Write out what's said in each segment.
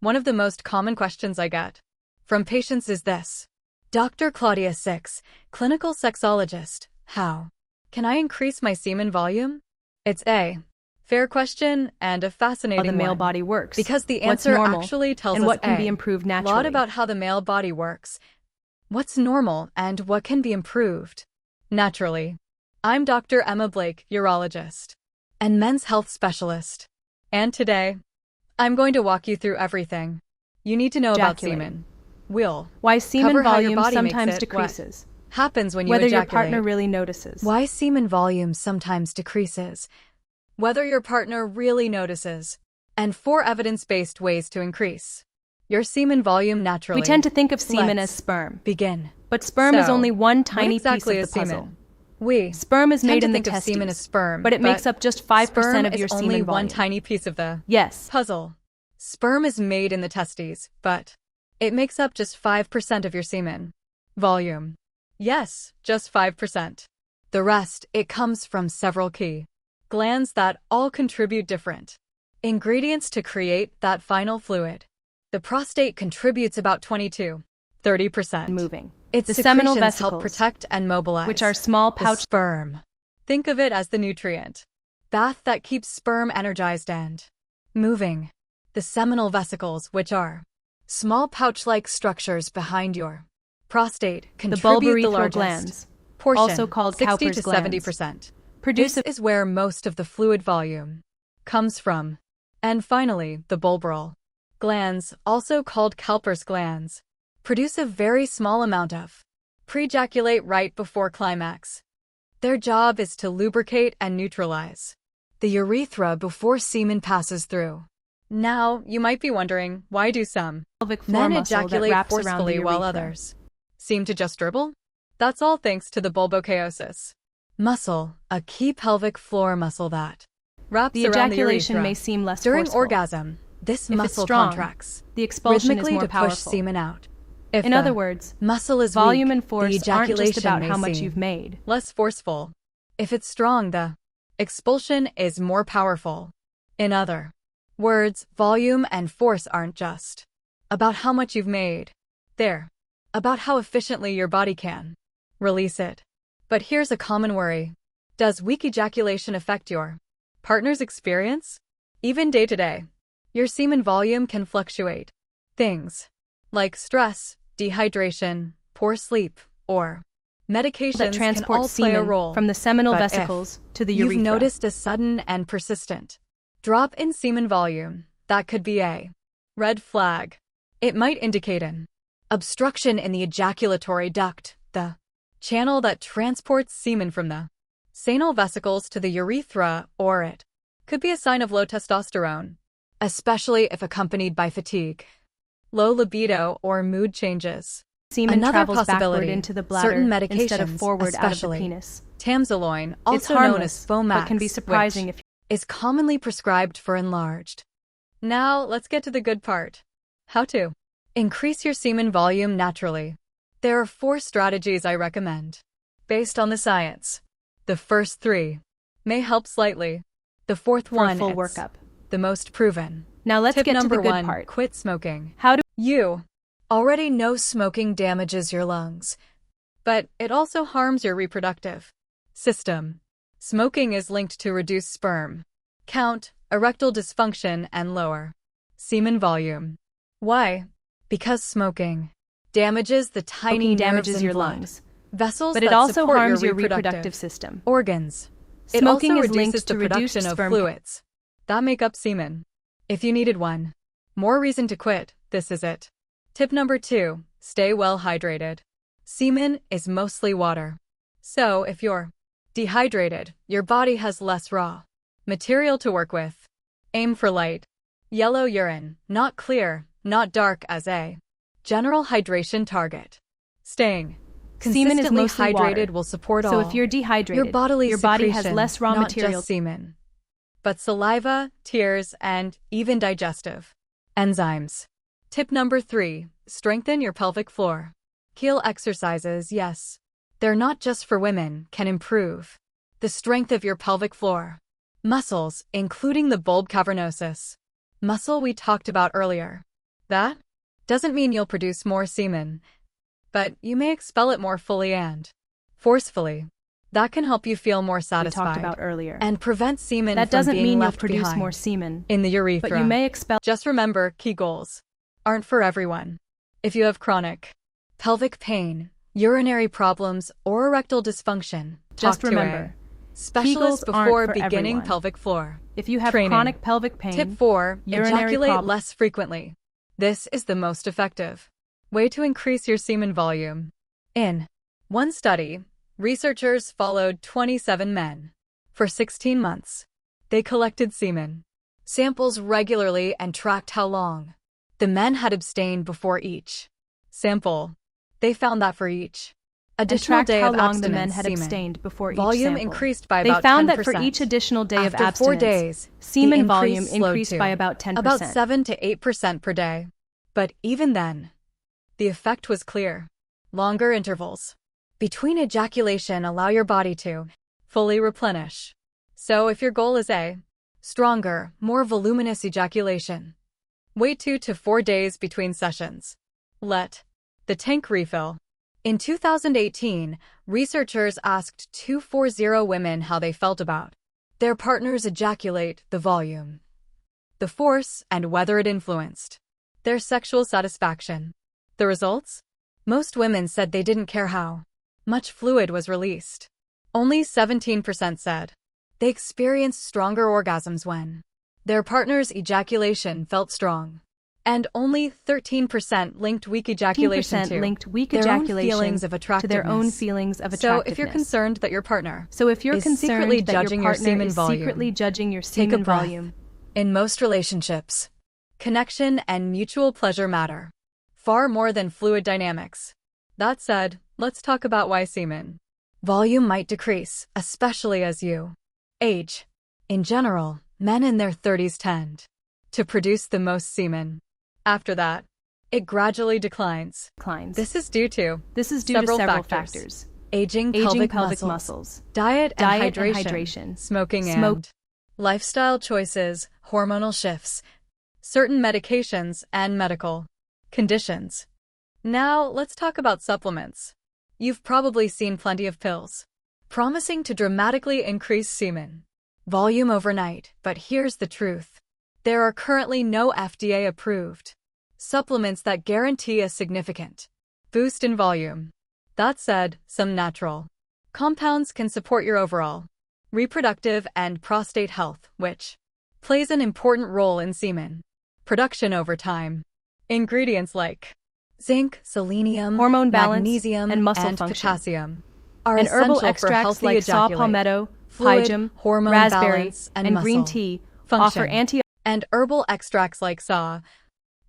One of the most common questions I get from patients is this. Dr. Claudia 6, clinical sexologist, how can I increase my semen volume? It's a fair question and a fascinating How the male one, body works, because the what's answer normal, actually tells and us what can be a improved lot naturally. about how the male body works, what's normal, and what can be improved naturally. I'm Dr. Emma Blake, urologist and men's health specialist, and today I'm going to walk you through everything you need to know about Ejaculating. semen. We'll Why semen cover how your volume body makes sometimes it, decreases. what happens when you Whether your ejaculate, partner really notices. why semen volume sometimes decreases, whether your partner really notices, and 4 evidence-based ways to increase your semen volume naturally. We tend to think of semen Let's as sperm, begin. but sperm is So, only one What tiny exactly piece is of the puzzle. semen? We Sperm is tend made to in the think of semen as testes, sperm, but it makes up just 5% of your sperm is semen only volume. one tiny piece of the Yes, puzzle. Sperm is made in the testes, but it makes up just 5% of your semen volume. Yes, just 5%. The rest, it comes from several key glands that all contribute different ingredients to create that final fluid. The prostate contributes about 20–30%. moving. Its The seminal secretions help vesicles, protect and mobilize, which are small the pouch. sperm. Think of it as the nutrient bath that keeps sperm energized and moving. The seminal vesicles, which are small pouch-like structures behind your prostate, The contribute the bulbourethral largest glands, portion, also called 60 Cowper's to glands, 70%. produce This is where most of the fluid volume comes from. And finally, the bulboral glands, also called Cowper's glands, produce a very small amount of pre-ejaculate right before climax. Their job is to lubricate and neutralize the urethra before semen passes through. Now, you might be wondering, why do some pelvic floor men muscle that ejaculate wraps around the forcefully while urethra. others seem to just dribble? That's all thanks to the bulbochaosis muscle, a key pelvic floor muscle that wraps The around the ejaculation urethra. may seem less During forceful. orgasm, this If it's muscle strong, contracts the expulsion is rhythmically more to push powerful. semen out. If In the other words, muscle is volume weak, and the force aren't ejaculation just about may how much seem you've made. less forceful. If it's strong, the expulsion is more powerful. In other words, volume and force aren't just about how much you've made. They're about how efficiently your body can release it. But here's a common worry. Does weak ejaculation affect your partner's experience? Even day to day, your semen volume can fluctuate. Things like stress, dehydration, poor sleep, or medications That can all transports play a semen role. from the seminal But vesicles to the you've urethra. noticed a sudden and persistent drop in semen volume, that could be a red flag. It might indicate an obstruction in the ejaculatory duct, the channel that transports semen from the sanal vesicles to the urethra, or it could be a sign of low testosterone, especially if accompanied by fatigue, low libido, or mood changes. Semen Another travels possibility, backward into the bladder certain medications, instead of forward out of the especially penis. Tamsulosin, It's also known harmless, as Fomax, but can be surprising which if is commonly prescribed for enlarged. Now, let's get to the good part. How to increase your semen volume naturally. There are 4 strategies I recommend, based on the science. The first 3 may help slightly. The fourth for one a full is workup. the most proven. Now let's Tip get to number the good 1, part. quit smoking. How do You already know smoking damages your lungs, but it also harms your reproductive system. Smoking is linked to reduced sperm count, erectile dysfunction, and lower semen volume. Why? Because smoking damages the tiny smoking damages nerves your and blood lungs, vessels but it that also support harms your your reproductive system. organs. It Smoking also is reduces linked the to production reduced of sperm fluids that make up semen. If you needed one more reason to quit, this is it. Tip number 2, stay well hydrated. Semen is mostly water. So if you're dehydrated, your body has less raw material to work with. Aim for light yellow urine, not clear, not dark, as a general hydration target. Staying Semen is consistently mostly hydrated water. will support So all if you're dehydrated, your bodily your body has secretions, less raw not material. just semen, but saliva, tears, and even digestive enzymes. Tip number 3, strengthen your pelvic floor. Kegel exercises, yes, they're not just for women, can improve the strength of your pelvic floor muscles, including the bulb cavernosus muscle we talked about earlier. That doesn't mean you'll produce more semen, but you may expel it more fully and forcefully. That can help you feel more satisfied. We talked about earlier. And prevent semen That from doesn't being mean you'll left produce behind more semen in the urethra. but you may expel. Just remember, key goals aren't for everyone. If you have chronic pelvic pain, urinary problems, or erectile dysfunction, Just talk remember, to a specialist Kegels aren't before for beginning everyone. pelvic floor If you have training. chronic pelvic pain, Tip 4. urinary Ejaculate problems. less frequently. This is the most effective way to increase your semen volume. In one study, researchers followed 27 men for 16 months. They collected semen samples regularly and tracked how long the men had abstained before each sample. They found that for each additional day how of long the men abstinence, had semen abstained before each volume sample. increased by They about 10%. found that for each additional day of After 4 abstinence, days, semen the volume increase slowed increased to by about 10%. about 7 to 8% per day. But even then, the effect was clear. Longer intervals between ejaculation allow your body to fully replenish. So if your goal is a stronger, more voluminous ejaculation, wait 2 to 4 days between sessions. Let the tank refill. In 2018, researchers asked 240 women how they felt about their partner's ejaculate, the volume, the force, and whether it influenced their sexual satisfaction. The results? Most women said they didn't care how much fluid was released. Only 17% said they experienced stronger orgasms when their partner's ejaculation felt strong. And only 13% linked weak ejaculation to linked weak their own ejaculation feelings of to attractiveness. their own feelings of attractiveness. So if you're concerned that your partner is secretly judging your semen volume, secretly judging your take a semen breath. volume. In most relationships, connection and mutual pleasure matter far more than fluid dynamics. That said, let's talk about why semen volume might decrease, especially as you age. In general, men in their 30s tend to produce the most semen. After that, it gradually declines. This is due to several several factors. Aging pelvic muscles, diet and hydration, smoking and lifestyle choices, hormonal shifts, certain medications, and medical conditions. Now, let's talk about supplements. You've probably seen plenty of pills promising to dramatically increase semen volume overnight, but here's the truth. There are currently no FDA-approved supplements that guarantee a significant boost in volume. That said, some natural compounds can support your overall reproductive and prostate health, which plays an important role in semen production over time. Ingredients like zinc, selenium, hormone balance, magnesium, and muscle and function. potassium are And essential herbal for extracts healthy like saw ejaculate, palmetto, fluid, pyjam, hormone raspberry, balance, and green muscle tea function. offer anti. And herbal extracts like saw,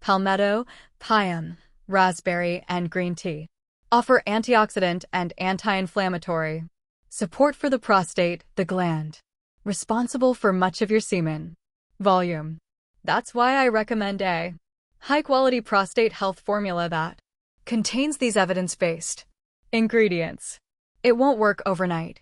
palmetto, pyjam, raspberry, and green tea offer antioxidant and anti-inflammatory support for the prostate, the gland responsible for much of your semen volume. That's why I recommend a high-quality prostate health formula that contains these evidence-based ingredients. It won't work overnight,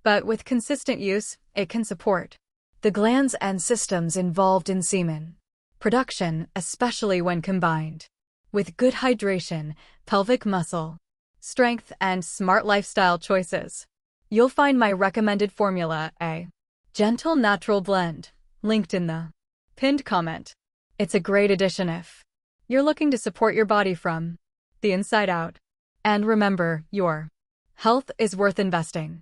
but with consistent use, it can support the glands and systems involved in semen production, especially when combined with good hydration, pelvic muscle strength, and smart lifestyle choices. You'll find my recommended formula, a gentle natural blend, linked in the pinned comment. It's a great addition if you're looking to support your body from the inside out. And remember, your health is worth investing.